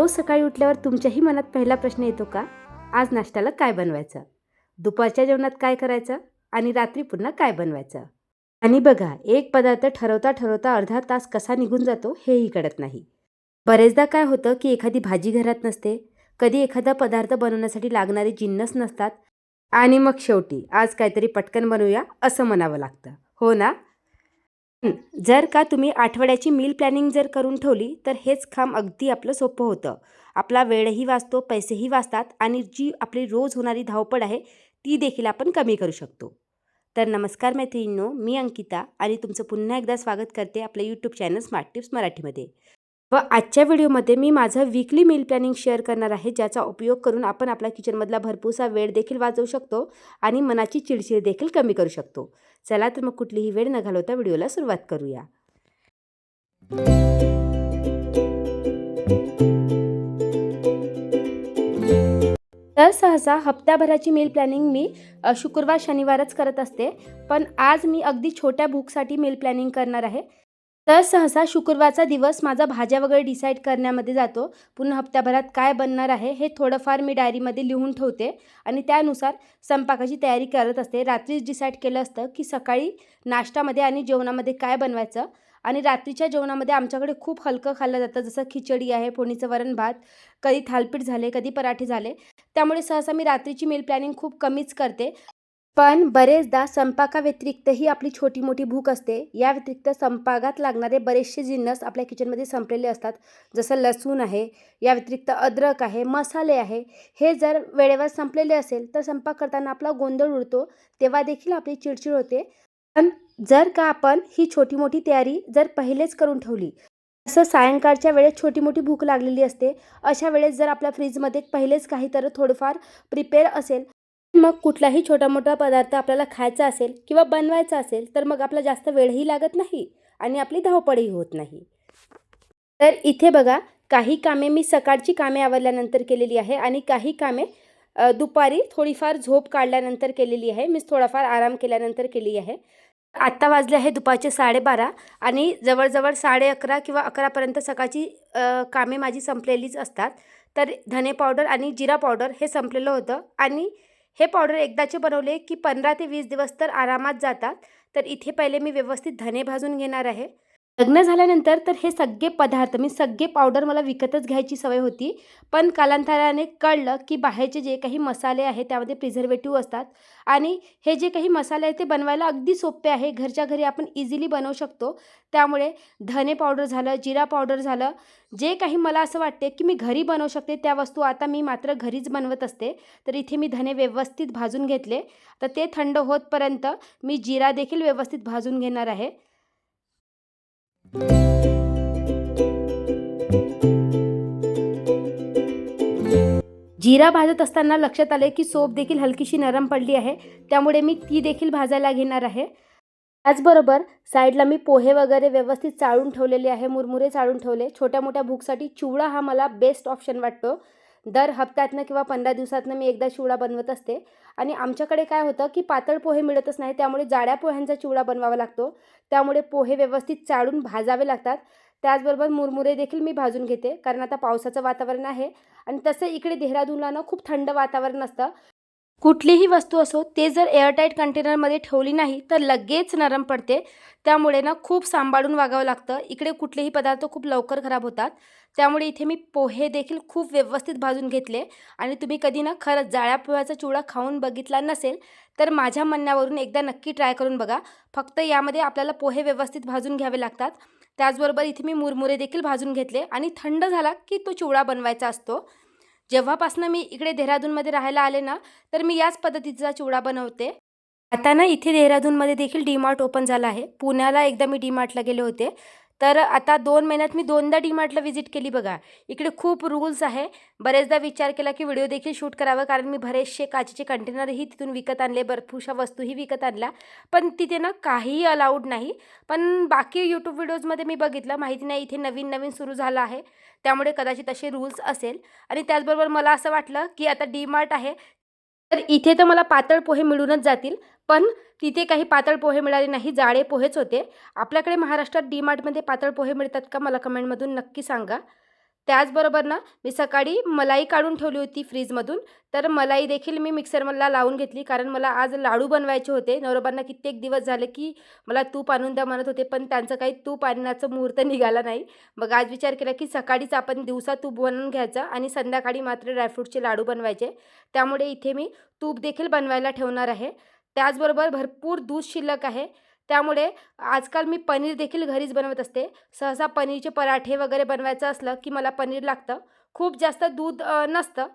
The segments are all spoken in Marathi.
रोज सकाळी उठल्यावर तुमच्याही मनात पहिला प्रश्न येतो का? आज नाश्त्याला काय बनवायचं? दुपारच्या जेवणात काय करायचं? आणि रात्री पुन्हा काय बनवायचं? आणि बघा, एक पदार्थ ठरवता ठरवता अर्धा तास कसा निघून जातो हेही कळत नाही. बरेचदा काय होतं की एखादी भाजी घरात नसते, कधी एखादा पदार्थ बनवण्यासाठी लागणारे जिन्नस नसतात आणि मग शेवटी आज काहीतरी पटकन बनवूया असं म्हणावं लागतं. हो ना? हं, जर का तुम्ही आठवड्याची मील प्लॅनिंग जर करून ठेवली तर हेच काम अगदी आपलं सोपं होतं. आपला वेळही वाचतो, पैसेही वाचतात आणि जी आपली रोज होणारी धावपळ आहे ती देखील आपण कमी करू शकतो. तर नमस्कार मैत्रिणींनो, मी अंकिता आणि तुमचं पुन्हा एकदा स्वागत करते आपल्या यूट्यूब चॅनल स्मार्ट टिप्स मराठीमध्ये. व आजच्या व्हिडिओमध्ये मी माझं वीकली मील प्लॅनिंग शेअर करणार आहे, ज्याचा उपयोग करून आपण आपल्या किचनमधला भरपूरसा वेळ देखील वाचवू शकतो आणि मनाची चिडचिड देखील कमी करू शकतो. चला तर मग कुठलीही वेळ न घालवता व्हिडिओला सुरुवात करूया. तर सहसा हप्त्याभराची मील प्लॅनिंग मी शुक्रवार शनिवारच करत असते, पण आज मी अगदी छोट्या भूकसाठी मील प्लॅनिंग करणार आहे. तर सहसा शुक्रवारचा दिवस माझा भाज्या वगैरे डिसाईड करण्यामध्ये जातो. पुन्हा हप्त्याभरात काय बनणार आहे हे थोडंफार मी डायरीमध्ये लिहून ठेवते आणि त्यानुसार स्वयंपाकाची तयारी करत असते. रात्रीच डिसाईड केलं असतं की सकाळी नाश्त्यामध्ये आणि जेवणामध्ये काय बनवायचं आणि रात्रीच्या जेवणामध्ये आमच्याकडे खूप हलकं खाल्लं जातं, जसं खिचडी आहे, फोडणीचं वरण भात, कधी थालीपीठ झाले, कधी पराठे झाले. त्यामुळे सहसा मी रात्रीची मील प्लॅनिंग खूप कमीच करते. पण बरेचदा स्वयंपाकाव्यतिरिक्तही आपली छोटी-मोठी भूक असते. या व्यतिरिक्त स्वयंपाकात लागणारे बरेचसे जिन्नस आपल्या किचनमध्ये संपलेले असतात. जसं लसूण आहे, या व्यतिरिक्त अद्रक आहे, मसाले आहे. हे जर वेळेवर संपलेले असेल तर स्वयंपाक करताना आपला गोंधळ उडतो. तेव्हा देखील आपली चिडचिड होते. पण जर का आपण ही छोटी-मोठी तयारी जर पहिलेच करून ठेवली, जसं सायंकाळच्या वेळेस छोटी-मोठी भूक लागलेली असते, अशा वेळेस जर आपल्या फ्रीजमध्ये पहिलेच काहीतरी थोडंफार प्रिपेअर असेल, मग कुठलाही छोटा-मोठा पदार्थ आपल्याला खायचा असेल किंवा बनवायचा असेल, तर मग आपला जास्त वेळही लागत नाही आणि आपली धावपळही होत नाही. तर इथे बघा, काही कामे मी सकाळची कामे आवरल्यानंतर केलेली आहे आणि काही कामे दुपारी थोडीफार झोप काढल्यानंतर केलेली आहे. मी थोडाफार आराम केल्यानंतर केली आहे. आत्ता वाजले आहे दुपारचे 12:30 आणि जवळ-जवळ 11:30 किंवा 11पर्यंत सकाळची कामे माझी संपलेलीच असतात. तर धने पावडर आणि जिरा पावडर हे संपलेलं होतं आणि हे पावडर एकदाचे बनवले की 15 ते 20 दिवस तर आरामात जातात. तर इथे पहिले मी व्यवस्थित धने भाजून घेणार आहे. लग्न झाल्यानंतर तर हे सगळे पदार्थ मी सगळे पावडर मला विकतच घ्यायची सवय होती. पण कालांतराने कळलं की बाहेरचे जे काही मसाले आहेत त्यामध्ये प्रिझर्वेटिव्ह असतात आणि हे जे काही मसाले आहेत ते बनवायला अगदी सोपे आहे. घरच्या घरी आपण इझिली बनवू शकतो. त्यामुळे धने पावडर झालं, जिरा पावडर झालं, जे काही मला असं वाटते की मी घरी बनवू शकते त्या वस्तू आता मी मात्र घरीच बनवत असते. तर इथे मी धने व्यवस्थित भाजून घेतले. तर ते थंड होतपर्यंत मी जिरा देखील व्यवस्थित भाजून घेणार आहे. जिरा भाजत असताना लक्षात आले की सोप देखील हलकीशी नरम पडली आहे, त्यामुळे मी ती देखील भाजायला घेणार आहे. त्याचबरोबर साईडला मी पोहे वगैरे व्यवस्थित चाळून ठेवलेले आहे, मुरमुरे चाळून ठेवले. छोट्या मोठ्या भूकसाठी चिवडा हा मला बेस्ट ऑप्शन वाटतो. दर हप्त्यातनं किंवा 15 दिवसातनं मी एकदा चिवडा बनवत असते आणि आमच्याकडे काय होतं की पातळ पोहे मिळतच नाही, त्यामुळे जाड्या पोह्यांचा चिवडा बनवावा लागतो. त्यामुळे पोहे व्यवस्थित चाळून भाजावे लागतात. त्याचबरोबर मुरमुरे देखील मी भाजून घेते, कारण आता पावसाचं वातावरण आहे आणि तसं इकडे देहरादूनला ना खूप थंड वातावरण असतं. कुठलीही वस्तू असो ते जर एअरटाईट कंटेनरमध्ये ठेवली नाही तर लगेच नरम पडते. त्यामुळे ना खूप सांभाळून वागावं लागतं. इकडे कुठलेही पदार्थ खूप लवकर खराब होतात. त्यामुळे इथे मी पोहे देखील खूप व्यवस्थित भाजून घेतले आणि तुम्ही कधी ना खरंच जाळ्या पोह्याचा चिवडा खाऊन बघितला नसेल तर माझ्या म्हणण्यावरून एकदा नक्की ट्राय करून बघा. फक्त यामध्ये आपल्याला पोहे व्यवस्थित भाजून घ्यावे लागतात. त्याचबरोबर इथे मी मुरमुरे देखील भाजून घेतले आणि थंड झाला की तो चिवडा बनवायचा असतो. जेव्हापासनं मी इकडे देहरादूनमध्ये राहायला आले ना, तर मी याच पद्धतीचा चिवडा बनवते. आता ना इथे देहरादूनमध्ये देखील डी-मार्ट ओपन झालं आहे. पुण्याला एकदा मी डी-मार्टला गेले होते. तर आता 2 महिन्यात मी 2दा डी-मार्टला व्हिजिट केली बघा. इकडे खूप रूल्स आहे. बरेचदा विचार केला की व्हिडिओ देखील शूट करावं, कारण मी बरेचसे काचेचे कंटेनरही तिथून विकत आणले, भरपूरशा वस्तूही विकत आणल्या. पण तिथे ना काहीही अलाउड नाही. पण बाकी यूट्यूब व्हिडिओजमध्ये मी बघितलं, माहिती नाही इथे नवीन-नवीन सुरू झालं आहे. त्यामुळे कदाचित असे रूल्स असेल आणि त्याचबरोबर मला असं वाटलं की आता डी-मार्ट आहे, तर इथे तर मला पातळ पोहे मिळूनच जातील. पण तिथे काही पातळ पोहे मिळाले नाही, जाडे पोहेच होते. आपल्याकडे महाराष्ट्रात डी-मार्टमध्ये पातळ पोहे मिळतात का? मला कमेंटमधून नक्की सांगा. त्याचबरोबर ना मी सकाळी मलाई काढून ठेवली होती फ्रीजमधून, तर मलाई देखील मी मिक्सरमधला लावून घेतली. कारण मला आज लाडू बनवायचे होते. नवरोबांना कित्येक दिवस झाले, की मला तूप आणून द्या म्हणत होते, पण त्यांचं काही तूप आणण्याचा मुहूर्त निघाला नाही. मग आज विचार केला, की सकाळीच आपण दिवसा तूप बनवून घ्यायचं आणि संध्याकाळी मात्र ड्रायफ्रूटचे लाडू बनवायचे. त्यामुळे इथे मी तूप देखील बनवायला ठेवणार आहे. त्याचबरोबर भरपूर दूध शिल्लक आहे. त्यामुळे आजकाल मी पनीर देखील घरीच बनवत असते. सहसा पनीरचे पराठे वगैरे बनवायचं असलं, की मला पनीर लागतं. खूप जास्त दूध नसतं.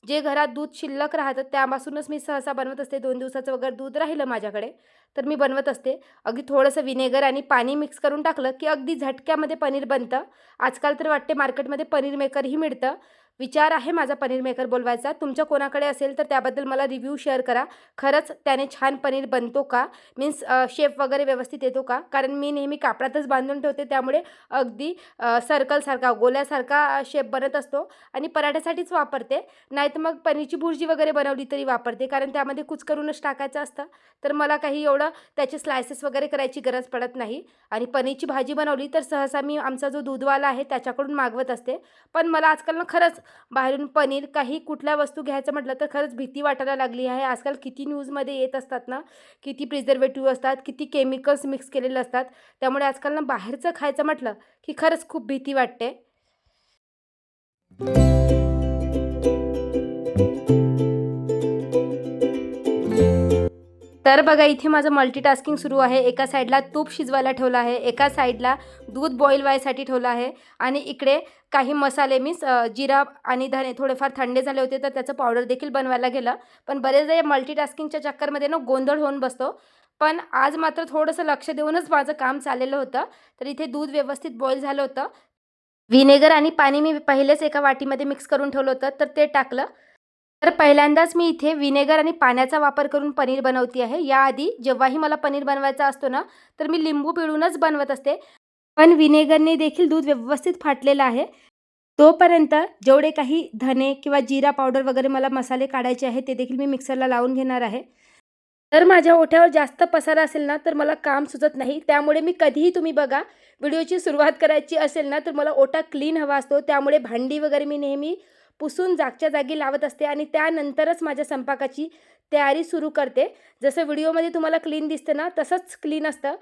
जे घरात दूध शिल्लक राहतं त्यापासूनच मी सहसा बनवत असते. 2 दिवसाचं वगैरे दूध राहिलं माझ्याकडे, तर मी बनवत असते. अगदी थोडंसं व्हिनेगर आणि पाणी मिक्स करून टाकलं, की अगदी झटक्यामध्ये पनीर बनतं. आजकाल तर वाटते मार्केटमध्ये पनीर मेकरही मिळतं. विचार आहे माझा पनीर मेकर बोलवायचा. तुमच्या कोणाकडे असेल तर त्याबद्दल मला रिव्ह्यू शेअर करा. खरंच त्याने छान पनीर बनतो का? मीन्स शेप वगैरे व्यवस्थित येतो का? कारण मी नेहमी कापडातच बांधून ठेवते, त्यामुळे अगदी सर्कलसारखा, गोल्यासारखा शेप बनत असतो आणि पराठ्यासाठीच वापरते. नाहीतर मग पनीरची भुर्जी वगैरे बनवली तरी वापरते, कारण त्यामध्ये कुचकरूनच टाकायचं असतं. तर मला काही एवढं त्याचे स्लायसेस वगैरे करायची गरज पडत नाही. आणि पनीरची भाजी बनवली तर सहसा मी आमचा जो दूधवाला आहे त्याच्याकडून मागवत असते. पण मला आजकाल ना खरंच बाहेरून पनीर काही कुठल्या वस्तू घ्यायचं म्हटलं तर खरंच भीती वाटायला लागली आहे. आजकाल किती न्यूजमध्ये येत असतात ना, किती प्रिझर्वेटिव्ह असतात, किती केमिकल्स मिक्स केलेले असतात. त्यामुळे आजकाल ना बाहेरचं खायचं म्हटलं की खरंच खूप भीती वाटते. तर बघा इथे माझं मल्टीटास्किंग सुरू आहे. एका साईडला तूप शिजवायला ठेवलं आहे, एका साईडला दूध बॉईल व्हायसाठी ठेवलं आहे आणि इकडे काही मसाले मीन्स जिरा आणि धणे थोडेफार थंडे झाले होते, तर त्याचं पावडर देखील बनवायला गेलं. पण बरेचदा या मल्टीटास्किंगच्या चक्करमध्ये ना गोंधळ होऊन बसतो. पण आज मात्र थोडंसं लक्ष देऊनच माझं काम चाललेलं होतं. तर इथे दूध व्यवस्थित बॉईल झालं होतं. व्हिनेगर आणि पाणी मी पहिलेच एका वाटीमध्ये मिक्स करून ठेवलं होतं, तर ते टाकलं. तर पहिल्यांदाच मी इथे व्हिनेगर आणि पाण्याचा वापर करून पनीर बनवते आहे. याआधी जेव्हाही मला पनीर बनवायचा असतो ना, तर मी लिंबू पिळूनच बनवत असते. पण व्हिनेगरने देखील दूध व्यवस्थित फाटलेलं आहे. तोपर्यंत जेवढे काही धने किंवा जिरा पावडर वगैरे मला मसाले काढायचे आहेत, ते देखील मी मिक्सरला लावून घेणार आहे. जर माझ्या ओठ्यावर जास्त पसारा असेल ना, तर मला काम सुचत नाही. त्यामुळे मी कधीही तुम्ही बघा, व्हिडिओची सुरुवात करायची असेल ना, तर मला ओटा क्लीन हवा असतो. त्यामुळे भांडी वगैरे मी नेहमी पुसून जागच्या जागी लावत असते आणि त्यानंतरच माझ्या स्वयंपाकाची तयारी सुरू करते. जसं व्हिडिओमध्ये तुम्हाला क्लीन दिसतं ना, तसंच क्लीन असतं.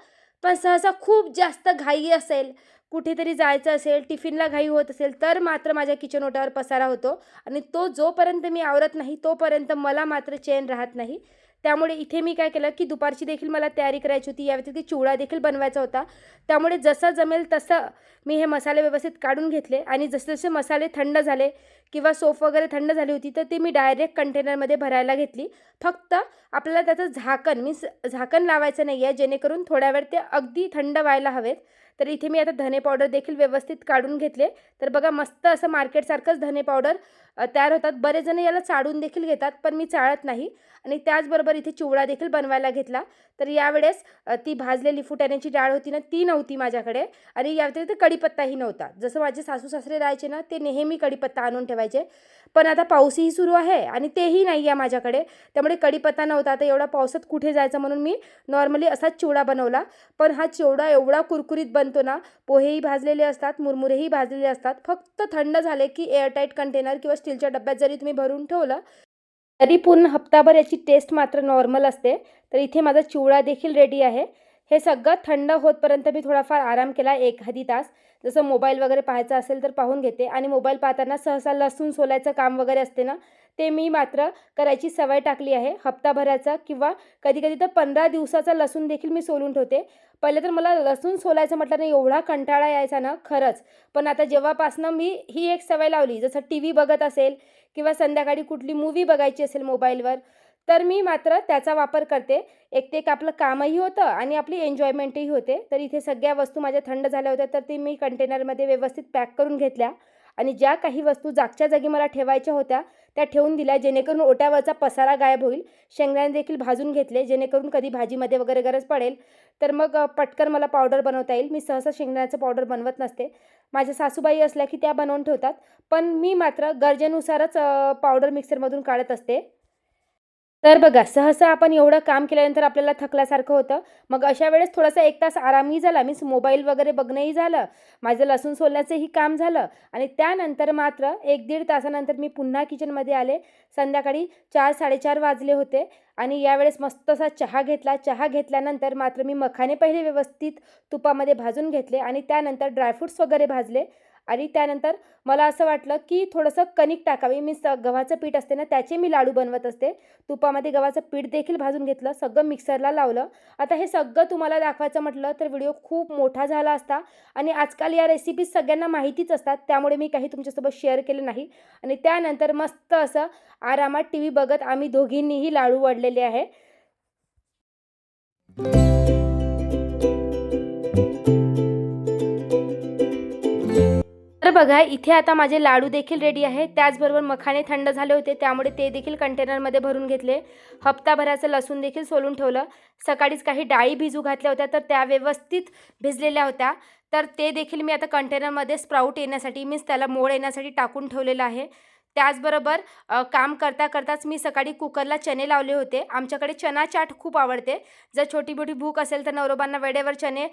पण सहसा खूप जास्त घाई असेल, कुठेतरी जायचं असेल, टिफिनला घाई होत असेल, तर मात्र माझ्या किचन ओट्यावर पसारा होतो आणि तो जोपर्यंत मी आवरत नाही, तोपर्यंत मला मात्र चैन राहत नाही. त्यामुळे इथे मी काय केलं, की दुपारची देखील मला तयारी करायची होती. या व्यतिरिक्त चिवडा देखील बनवायचा होता. त्यामुळे जसं जमेल तसं मी हे मसाले व्यवस्थित काढून घेतले आणि जसे-जसे मसाले थंड झाले किंवा सोप वगैरे थंड झाली होती, तर ते मी डायरेक्ट कंटेनरमध्ये भरायला घेतली. फक्त आपल्याला त्याचं झाकण मीन्स झाकण लावायचं नाही आहे, जेणेकरून थोड्या वेळ ते अगदी थंड व्हायला हवेत. तर इथे मी आता धने पावडर देखील व्यवस्थित काढून घेतले. तर बघा मस्त असं मार्केटसारखंच धने पावडर तयार होतात. बरेच जण याला चाळून देखील घेतात, पण मी चाळत नाही. आणि त्याचबरोबर इथे चिवडा देखील बनवायला घेतला. तर यावेळेस ती भाजलेली फुटाण्याची डाळ होती ना, ती नव्हती माझ्याकडे आणि या व्यतिरिक्त कढीपत्ताही नव्हता. जसं माझे सासू-सासरे राहायचे ना, ते नेहमी कढीपत्ता आणून ठेवायचे. पण आता पाऊसही सुरू आहे आणि तेही नाही आहे माझ्याकडे. त्यामुळे कढीपत्ता नव्हता. आता एवढ्या पावसात कुठे जायचं म्हणून मी नॉर्मली असाच चिवडा बनवला. पण हा चिवडा एवढा कुरकुरीत बनतो ना, पोहेही भाजलेले असतात, मुरमुरेही भाजलेले असतात. फक्त थंड झाले की एअरटाईट कंटेनर किंवा स्टीलच्या डब्यात जरी तुम्ही भरून ठेवलं, तरी पूर्ण हप्ताभर याची टेस्ट मात्र नॉर्मल असते. तर इथे माझा चिवडा देखील रेडी आहे. हे सगळं थंड होतपर्यंत मी थोडाफार आराम केला एखादी तास. जसं मोबाईल वगैरे पाहायचा असेल तर पाहून घेते आणि मोबाईल पाहताना सहसा लसूण सोलायचं काम वगैरे असते ना, ते मी मात्र करायची सवय टाकली आहे. हप्ताभराचा किंवा कधी-कधी तर 15 दिवसाचा लसूण देखील मी सोलून ठेवते. पहिले तर मला लसूण सोलायचं म्हटलं ना एवढा कंटाळा यायचा ना खरंच. पण आता जेव्हापासनं मी ही एक सवय लावली, जसं टीव्ही बघत असेल किंवा संध्याकाळी कुठली मूव्ही बघायची असेल मोबाईलवर, तर मी मात्र त्याचा वापर करते. एक ते एक आपलं कामही होतं आणि आपली एन्जॉयमेंटही होते. तर इथे सगळ्या वस्तू माझ्या थंड झाल्या होत्या, तर ती मी कंटेनरमध्ये व्यवस्थित पॅक करून घेतल्या आणि ज्या काही वस्तू जागच्या जागी मला ठेवायच्या होत्या, त्या ठेवून दिल्या, जेणेकरून ओट्यावरचा पसारा गायब होईल. शेंगदाणे देखील भाजून घेतले, जेणेकरून कधी भाजीमध्ये वगैरे गरज पडेल, तर मग पटकन मला पावडर बनवता येईल. मी सहसा शेंगदाण्याचं पावडर बनवत नसते. माझ्या सासूबाई असल्या की त्या बनवून ठेवतात. पण मी मात्र गरजेनुसारच पावडर मिक्सरमधून काढत असते. तर बघा, सहसा आपण एवढं काम केल्यानंतर आपल्याला थकल्यासारखं होतं. मग अशा वेळेस थोडासा 1 तास आरामही झाला, मीन्स मोबाईल वगैरे बघणंही झालं, माझं लसूण सोलण्याचंही काम झालं आणि त्यानंतर मात्र 1-1.5 तासानंतर मी पुन्हा किचनमध्ये आले. संध्याकाळी 4-4:30 वाजले होते आणि यावेळेस मस्त असा चहा घेतला. चहा घेतल्यानंतर मात्र मी मखाने पहिले व्यवस्थित तुपामध्ये भाजून घेतले आणि त्यानंतर ड्रायफ्रुट्स वगैरे भाजले आणि त्यानंतर मला असं वाटलं, की थोडंसं कणिक टाकावी. मीन्स गव्हाचं पीठ असते ना, त्याचे मी लाडू बनवत असते. तुपामध्ये गव्हाचं पीठ देखील भाजून घेतलं, सगळं मिक्सरला लावलं. आता हे सगळं तुम्हाला दाखवायचं म्हटलं तर व्हिडिओ खूप मोठा झाला असता आणि आजकाल या रेसिपीज सगळ्यांना माहितीच असतात, त्यामुळे मी काही तुमच्यासोबत शेअर केलं नाही. आणि त्यानंतर मस्त असं आरामात टीव्ही बघत आम्ही दोघींनीही लाडू वळलेले आहे. तर बघा, इथे आता माझे लाडू देखील रेडी आहे. त्याचबरोबर मखाणे थंड झाले होते, त्यामुळे ते देखील कंटेनरमध्ये भरून घेतले. हप्ताभराचं लसूण देखील सोलून ठेवलं. सकाळीच काही डाळी भिजू घातल्या होत्या, तर त्या व्यवस्थित भिजलेल्या होत्या. तर ते देखील मी आता कंटेनरमध्ये स्प्राउट येण्यासाठी, मीन्स त्याला मोड येण्यासाठी टाकून ठेवलेलं आहे. त्याचबरोबर काम करता करताच मी सकाळी कुकरला चणे लावले होते. आमच्याकडे चना चाट खूप आवडते. जर छोटी-मोठी भूक असेल तर नवरोबांना वेळेवर चणे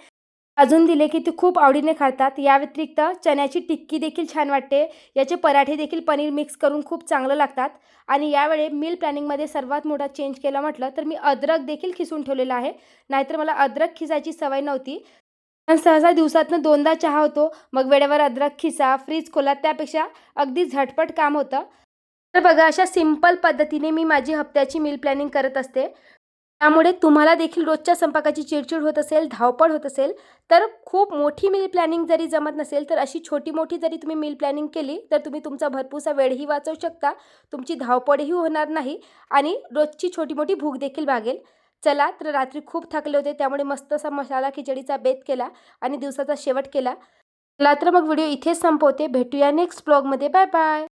भाजून दिले की ते खूप आवडीने खातात. या व्यतिरिक्त चण्याची टिक्की देखील छान वाटते. याचे पराठे देखील पनीर मिक्स करून खूप चांगलं लागतात. आणि यावेळी मील प्लॅनिंगमध्ये सर्वात मोठा चेंज केला म्हटलं तर मी अद्रक देखील खिसून ठेवलेला आहे. नाहीतर मला अद्रक खिसायची सवय नव्हती. पण सहसा दिवसातनं 2दा चहा होतो. मग वेळेवर अद्रक खिसा, फ्रीज खोला, त्यापेक्षा अगदी झटपट काम होतं. तर बघा, अशा सिंपल पद्धतीने मी माझी हप्त्याची मील प्लॅनिंग करत असते. त्यामुळे तुम्हाला देखील रोजच्या स्वयंपाकाची चिडचिड होत असेल, धावपळ होत असेल, तर खूप मोठी मील प्लॅनिंग जरी जमत नसेल, तर अशी छोटी-मोठी जरी तुम्ही मील प्लॅनिंग केली, तर तुम्ही तुमचा भरपूरसा वेळही वाचवू शकता, तुमची धावपळही होणार नाही आणि रोजची छोटी-मोठी भूक देखील भागेल. चला, तर रात्री खूप थकले होते, त्यामुळे मस्त असा मसाला खिचडीचा बेत केला आणि दिवसाचा शेवट केला. चला, तर मग व्हिडिओ इथेच संपवते. भेटूया नेक्स्ट ब्लॉगमध्ये. Bye bye.